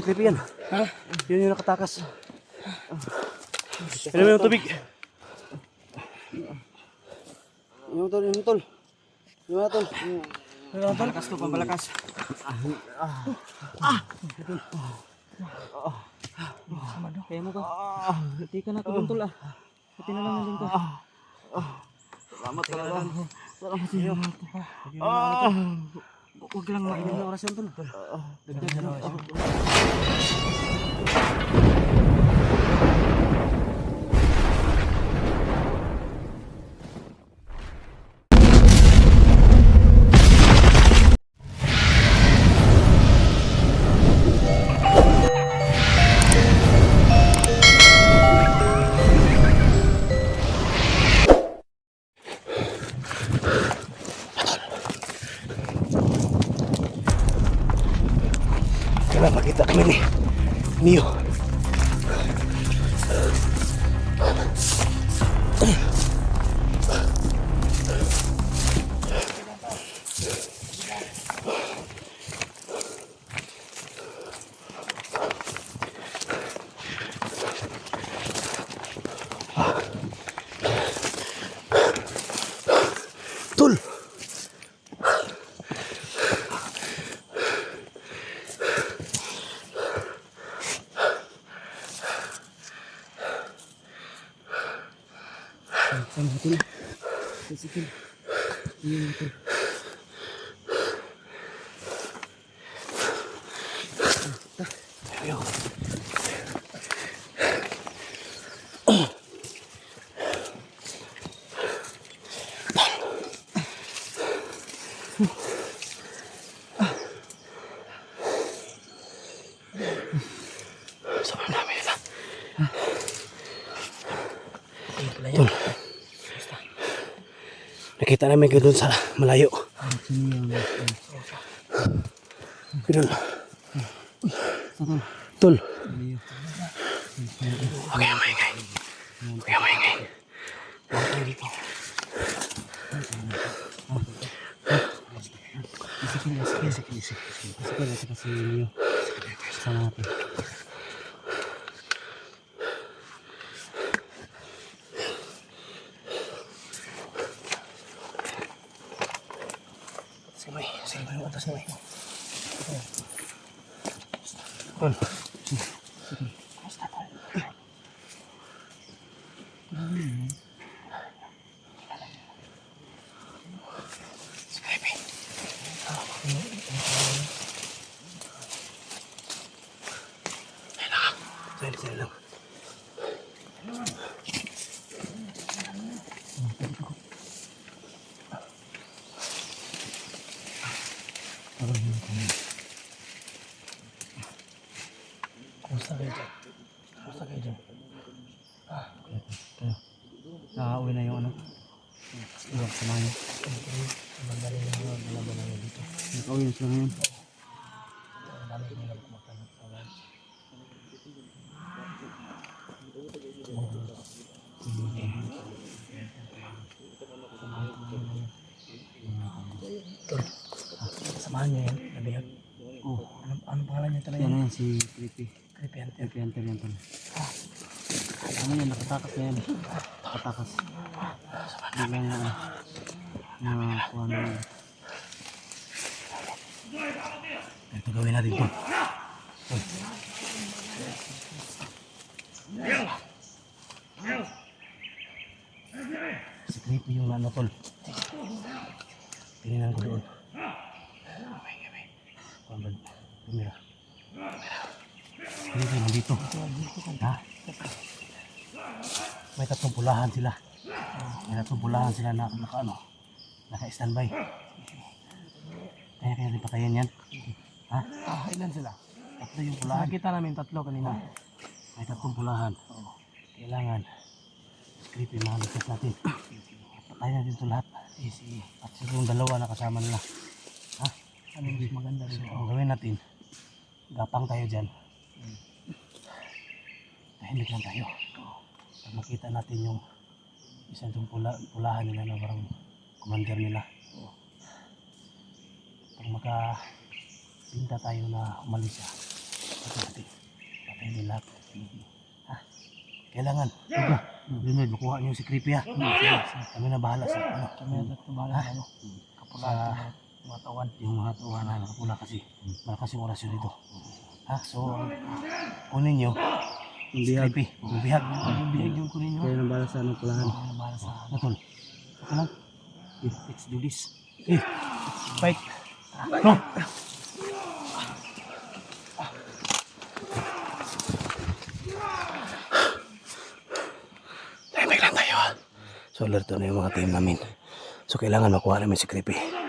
Creepy yan. Ha? Yun yung nakatakas. Pila mo yung tubig. Yung tol. Yung tol. Pambalakas to, pambalakas. Kaya mo to. Hati ka na to, tol ah. Hati na lang din to. Salamat talaga. Salamat sa iyo. Huwag lang makinig na orasyon tol. Dagdag na orasyon. Kailangan makita kami ni Neo. Tol! Sama hati lah. Sikit. Iya betul. Ayo. Sobrang dami nila. Tol. Nakita namin kayo doon sa malayo. Pinol. Tol. Huwag kayong maingay. Huwag kayong maingay. Huwag kayo dito. Sige. Kasi ninyo. Sama natin. Sige may atas na may. Tol. Basta tol. Sige. Sali lang. Kumusta kayo dyan? Kayo. Nakauwi na yung ano? Iwag sa mga. Magdali na yung nalaban namin dito. Nakauwi na sila ngayon. Dami nila kumakanap sa mga. Samahan niyo yan, nabihag. Ano pangalan niya talaga? Yan si Creepy. Creepy Hunter yan tol. Ano yan, nakatakas na yan. Nakatakas. Hindi lang kuha na yan. Ito gawin natin tol. Si Creepy yung ano tol. Tininan ko doon. Kamera. Hindi kayo nandito. Ha? May tatlong pulahan sila na naka-standby. Kaya rin patayin yan. Ha? Ilan sila? Tatlo yung pulahan. Nakita namin tatlo kanina. May tatlong pulahan. Kailangan Creepy mahaligtas natin. Patayin natin ito lahat. At yung dalawa na kasama nila. Ha? Ano yung maganda rin? Ang gawin natin, gapang tayo dyan. Tahimik lang tayo. Pag makita natin yung isa itong pulahan nila na parang commander nila. Pag makapinta tayo na umalis siya, patay din lahat. Ha? Kailangan, Leonard, makuha niyo si Creepy ha. Kami na bahala sa ano. Kami na bahala sa ano. Kapula mga tawan. Yung mga tawan na nakapula kasi malakas yung orasyon dito. Ha? So, kunin niyo si Creepy. Yung bihag. Yung bihag yung kunin niyo. Kaya na bahala sa ano pulahan. Kaya na bahala sa ano. Natol. Okay lang. Let's do this. Fight. No. Tahimik lang tayo ha. So alerto na yung mga team namin. So kailangan makuha namin si Creepy.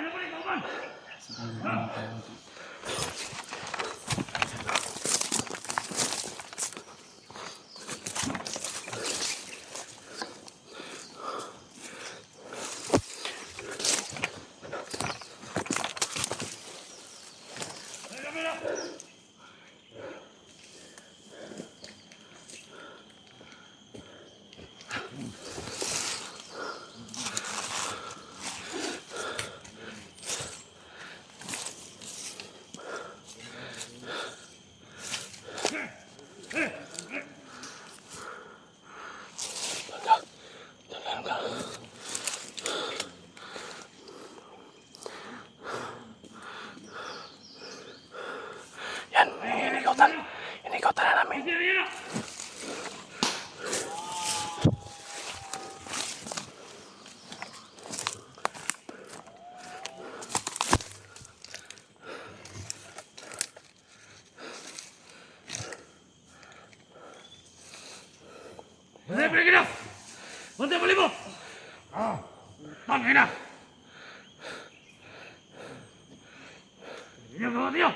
Yan, inikotan na namin. Pergi dah! Bantai balik mo! Tangin na! Ini bawa dia!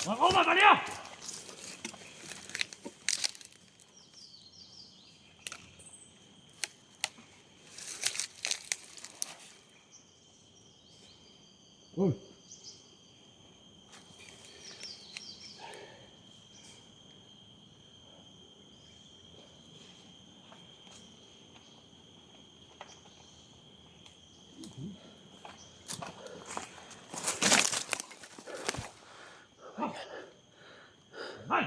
Mau apa dia? Hai!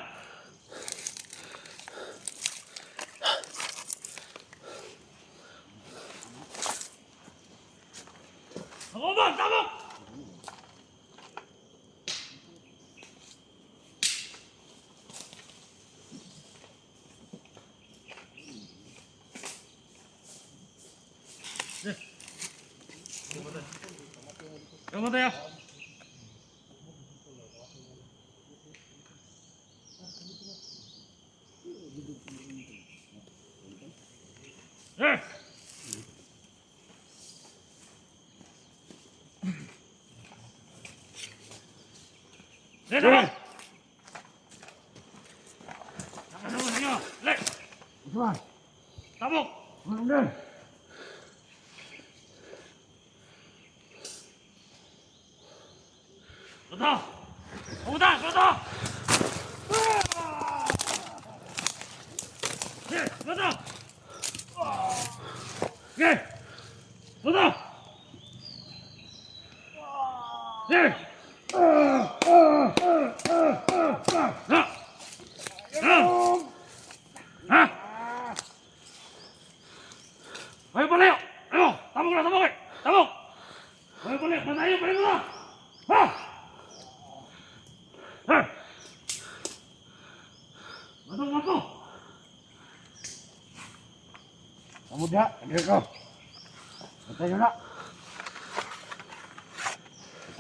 Tabok! Tabok! Kamu tuh ya? Tabok! Tabok! Betul! Betul! Betul! Betul! Oke! Betul! Hah? Ayo balik! Ayo! Tabok lah! Tabok! Tabok! Ayo balik! Ayo balik lah! Hah? Hah? Masuk, masuk! Kamu dah, dia kau. Betul juga.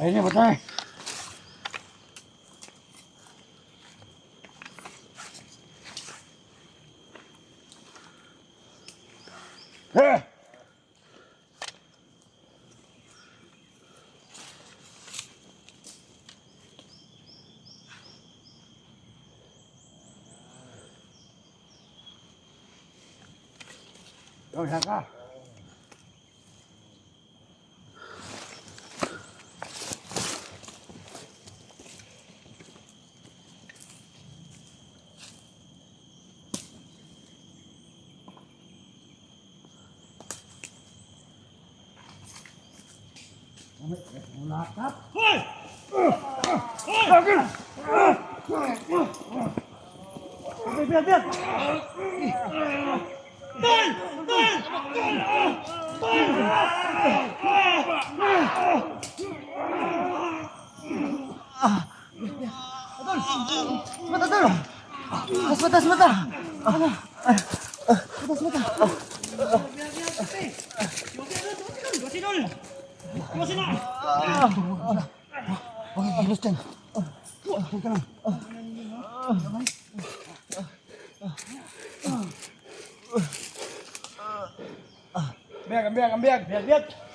Ini betul. Rồi sao có?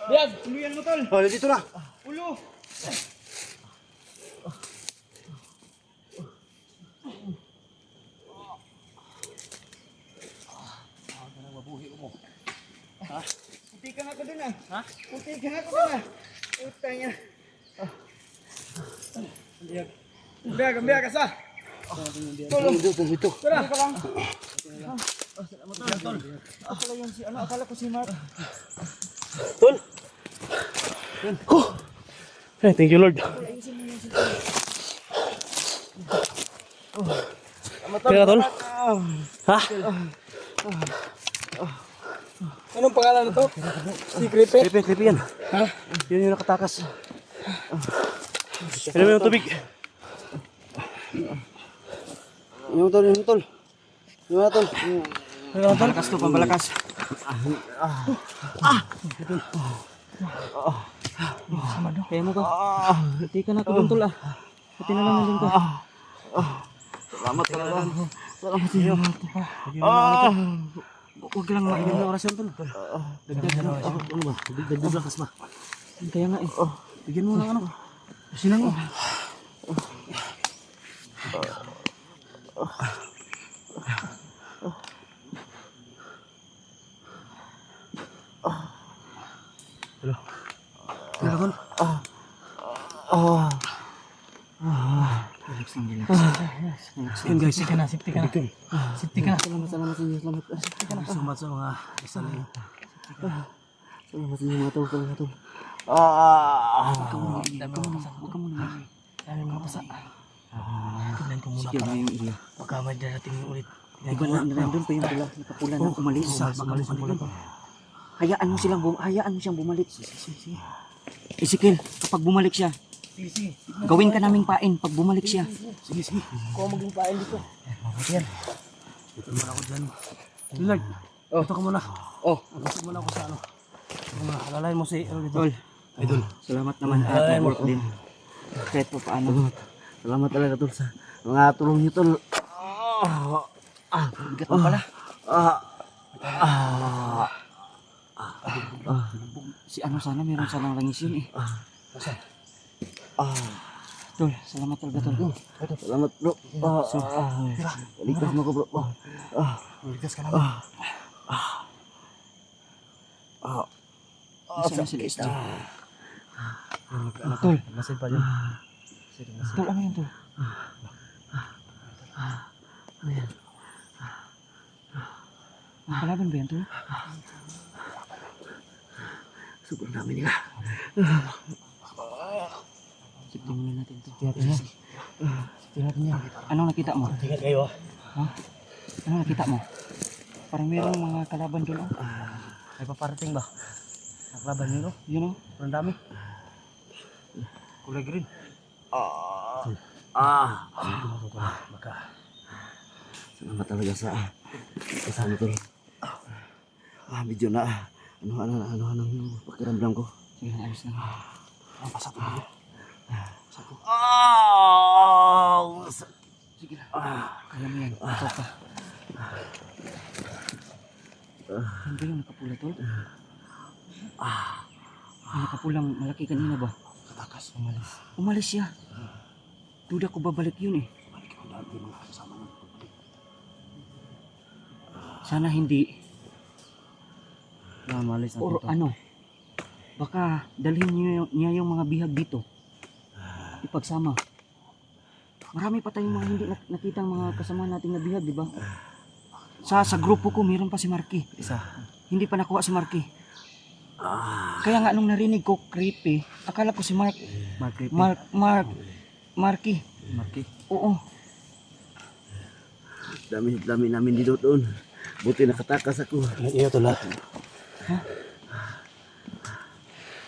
Biag, tuluyan mo tol. Oh, dito na. Ulo. Puti ka nga ko dun ah. Ha? Puti ka nga ko dun ah. Puta niya. Biag, asa? Dito. Tara. Ka lang. Akala yun si ano, akala ko si Mark. Tol. Hey, thank you Lord. Teka tol. Ha? Anong pangalan nito? Si Creepy? Creepy yan. Ha? Yun yung nakatakas. Alam mo yung tubig. Yung tol. Yung tol. Pambalakas to, pambalakas. Kaya mo ka. Hindi ka na kabuntul ah. Pati na lang nandun ka. Salamat talaga. Salamat sa iyo. Huwag lang makibig na orasyon tol. Dagdag ano. Ano ba? Dagdag lakas ba? Kaya nga eh. Bigyan mo ng ano. Sinan mo. Hello. Teka tol. Relax lang, relax. Yun guys. Safety ka na. Safety ka na. Salamat sa inyo. Salamat. Salamat sa mga kasaling. Salamat sa inyo mga tol. Dami mga pasa. Tignan ko muna Sige para na yung ila. baka may darating ulit. Iba na nandun pa yung pula. Nakapula na umalis. Umalis ang pula to. Hayaan mo siyang bumalik. Ezekiel, kapag bumalik siya, gawin ka naming pain pag bumalik siya. Sige. Kung maging pain dito. Mabuti yan. Dito muna ako dyan. Lord. Dito ka muna. Oh, Dito muna ako sa ano. Dito muna. Alalayan mo si ano dito. tol. Idol. Salamat naman at Ay, nag-work din. Kahit pa paano. Salamat talaga tol sa mga tulong niyo tol. Bigat mo pala. Si ano sana meron sanang langis yun eh. Tol, salamat talaga tol. Salamat bro. Ligtas mo ko bro. Ligtas ka naman. Isa na sila SG. Tol. Masin pa dyan. Tol, ano yun tol? Ang kalaban ba yan tol? Sobrang dami nila. Sipin muna natin to. Tingnan niya. Anong nakita mo? Tingnan kayo. Ha? Anong nakita mo? Parang merong mga kalaban doon. May paparating ba? Naklaban nyo no? Yun o. Ang dami. Kulay green. Maka. Salamat talaga sa kasama tol. Medyo na. Ano pakiramdam ko. Sige, ayos lang. Pasok mo. Sige lang. Kaya mo yan. Ito pa. Hindi yung nakapula tol. Yung nakapulang malaki kanina ba? Katakas, umalis. Umalis siya. Duda ko babalik yun eh. Balik ko dati mga kasama ng Sana hindi. Umalis Or ano. Baka dalhin niya yung mga bihag dito. Ipagsama. Marami pa tayong mga hindi nakitang mga kasama nating na bihag, di ba? Sa grupo ko, meron pa si Marky. Isa. Hindi pa nakuha si Marky. Kaya nga nung narinig ko creepy, akala ko si Mark. Marky. Oo. Dami namin dito doon. Buti nakatakas ako. Iyo tol ha.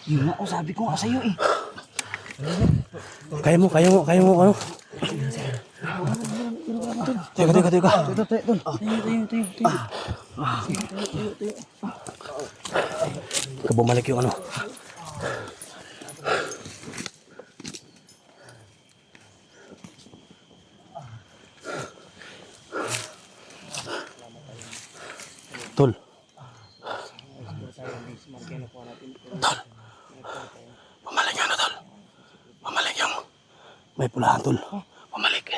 Yun nga, sabi ko nga sa'yo eh. Kaya mo ano? Teka. Tayo. Bumalik yung ano. Tol. Bumalik yung ano, tol. Bumalik yung may pulahan, tol. Bumalik.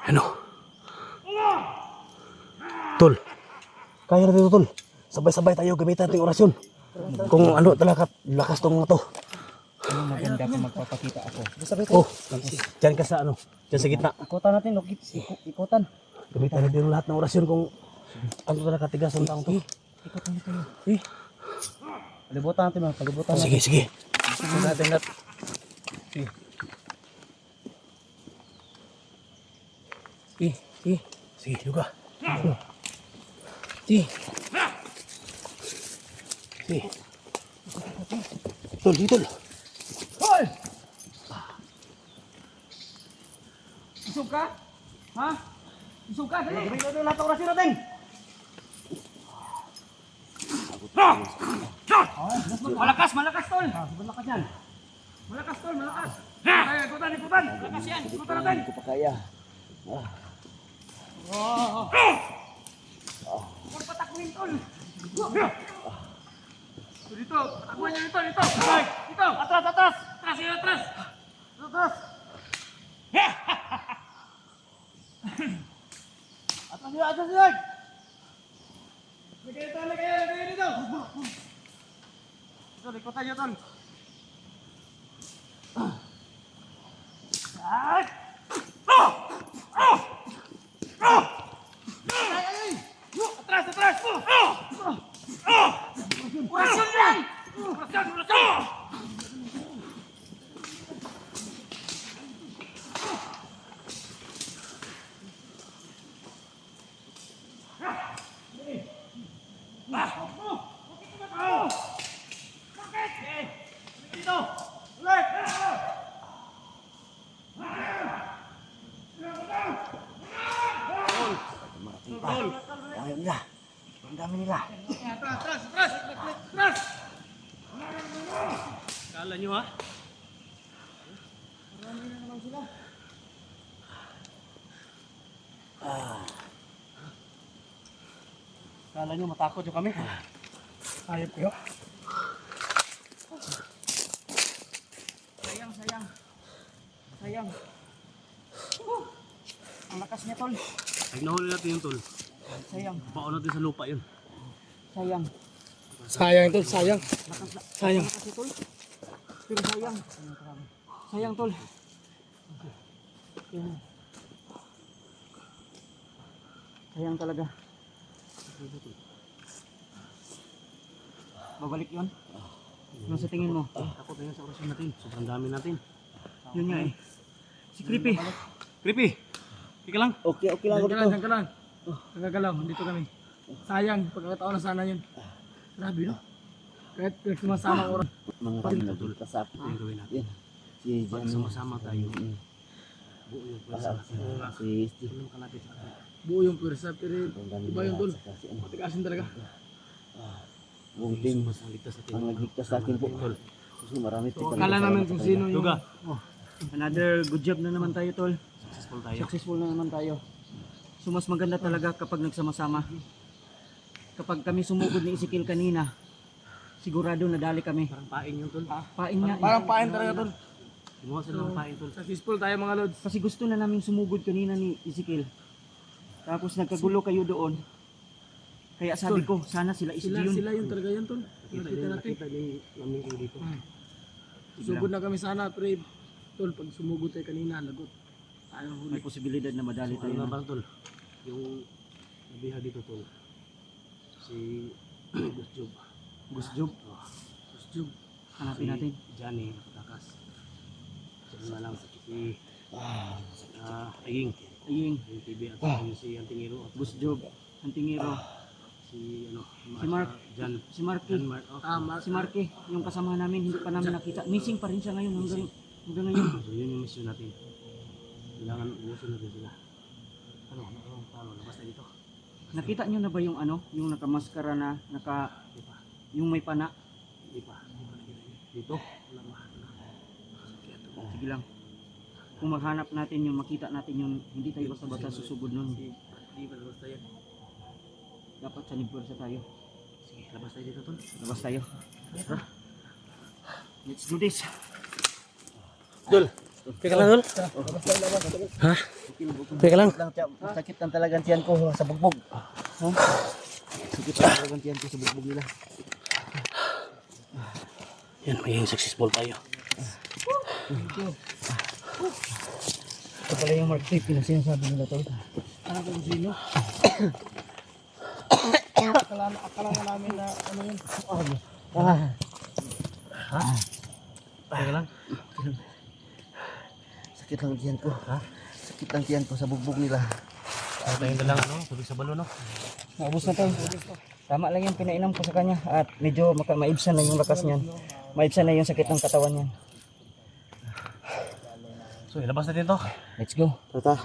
Ano? Tol. Kaya na dito, tol. Sabay-sabay tayo gamitan natin orasyon. Kung ano talaga lakas tong mga to. Ano maganda kung magpapakita ako. Oh, dyan ka sa ano, dyan sa gitna. Ikutan natin, ikutan. Gamitan natin yung lahat ng orasyon kung ano talaga katigas ng taong to. Ikutan natin. Palibutan natin mga, palibutan natin. Sige. Ikutan natin lahat. Sige, juga. Sige. Tol, dito. Hoy! Isog ka? Ha? Isog ka? Dali! Gawin natin lahat ng orasyon natin! Malakas tol! Malakas yan! Malakas tol, malakas! Ikutan! Malakas yan! Ikutan natin! Hindi ko pa kaya. Huwag patakuhin tol! Dito! Patakuhin niyo dito! Dito! Atras! Atras! Atras yun! Lagay dito! Tol, ikutan niyo tol! Atras! Orasyon yan! Ang dami nila. Atras! Kala nyo ha? Marami na naman sila. Kala nyo matakot yung kami? Ayop kayo? Sayang. Ang lakas niya tol. Pag nahuli natin yung tol, Sayang. baon natin sa lupa yun. Sayang. Sayang tol, sayang. Sayang. Lakas niya tol. Pero sayang. Sayang tol. Sayang talaga. Babalik yun? Ano sa tingin mo? Takot na yun sa orasyon natin. Sobrang dami natin. Yun nga eh. Si Creepy. Creepy! Ika lang. Okay lang ako dito. Diyan ka lang. Nagagalaw, dito kami. Sayang, pagkakataon na sana yun. Grabe no? Kahit sumasama oras. Mga kami nagtultas sa akin. Ito yung gawin natin. Pag sama-sama tayo, buo yung pwersa natin. Tulong ka natin sa akin. Buo yung pwersa, pero iba yung tol. Matikasin talaga. Buong team ang nagligtas sa akin po. Kasi marami po. Akala namin kung sino yung... Luga. Another good job na naman tayo tol. Successful tayo. Successful na naman tayo. So mas maganda talaga kapag nagsama-sama. Kapag kami sumugod ni Ezekiel kanina, sigurado nadali kami. Parang pain yung tol. Pain niya. Parang pain talaga tol. Gumawa sila ng pain tol. Successful tayo mga lods. Kasi gusto na namin sumugod kanina ni Ezekiel. Tapos nagkagulo kayo doon. Kaya sabi ko, sana sila Sila yun. yung talaga yan tol. Nakita natin. Nakita din namin kayo dito. Sugod na kami sana, pero tol, pag sumugod tayo kanina, lagot. Tayo huli. May posibilidad na madali tayo. Ano na. ba tol? Yung nabihag dito tol. Si Gusjob. Gusjob. Gusjob. Hanapin natin. Johnny nakatakas. Sino na lang si Aying. Aying. Yung TV at saka si Antingiro at Gusjob. Antingiro. si ano Si Mark. Jan. Si Marky. Jan Mark. Oh. Si Marky. Yung kasama namin, hindi pa namin nakita. Missing pa rin siya ngayon hanggang ngayon. So yun yung mission natin. Kailangan ubusin natin sila. Ano, labas tayo dito. Nakita nyo na ba yung ano? Yung nakamaskara na, Di pa. yung may pana? Di pa. Dito. Wala ba? Sige lang. Kung maghanap natin yung makita natin yung hindi tayo basta-basta susugod nun. Di ba labas tayo? Dapat sa nagpwersa tayo. Sige, labas tayo dito tol. Labas tayo. Tara. Let's do this. Dol. Teka lang dol. Ha? Teka lang. Sakit lang talagang tiyan ko sa bugbog. Sakit lang talagang tiyan ko sa bugbog nila. Yan, magiging successful tayo. Ito pala yung Mark Tape na sinasabi nila tol. Ano kung sino? Akala na namin na ano yun. Teka lang. Sakit lang tiyan ko. Sakit lang tiyan ko sa bugbog nila. Ano tayong dalang ano? Tubig sa balo no? Naubos na tol. Tama lang yung pinainom ko sa kanya at medyo maibsan na yung lakas niyan. Maibsan na yung sakit ng katawan niyan. So, ilabas natin to. Let's go. Tata,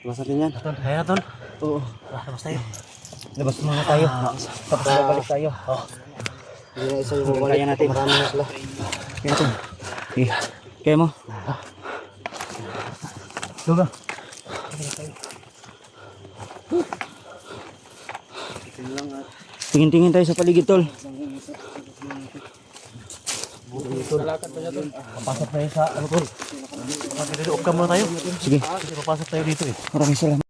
labas natin yan. Tol, kaya na tol. Oo. Labas tayo. Labas muna tayo. Tapos babalik tayo. Hindi na isa yung Kaya natin. Marami na sila. Kaya natin. Okay. Kaya mo. Go. Tingin-tingin tayo sa paligid tol. Papasok tayo sa ano tol. Papasok tayo muna tayo. Sige. Kasi papasok tayo dito eh. Maraming salamat.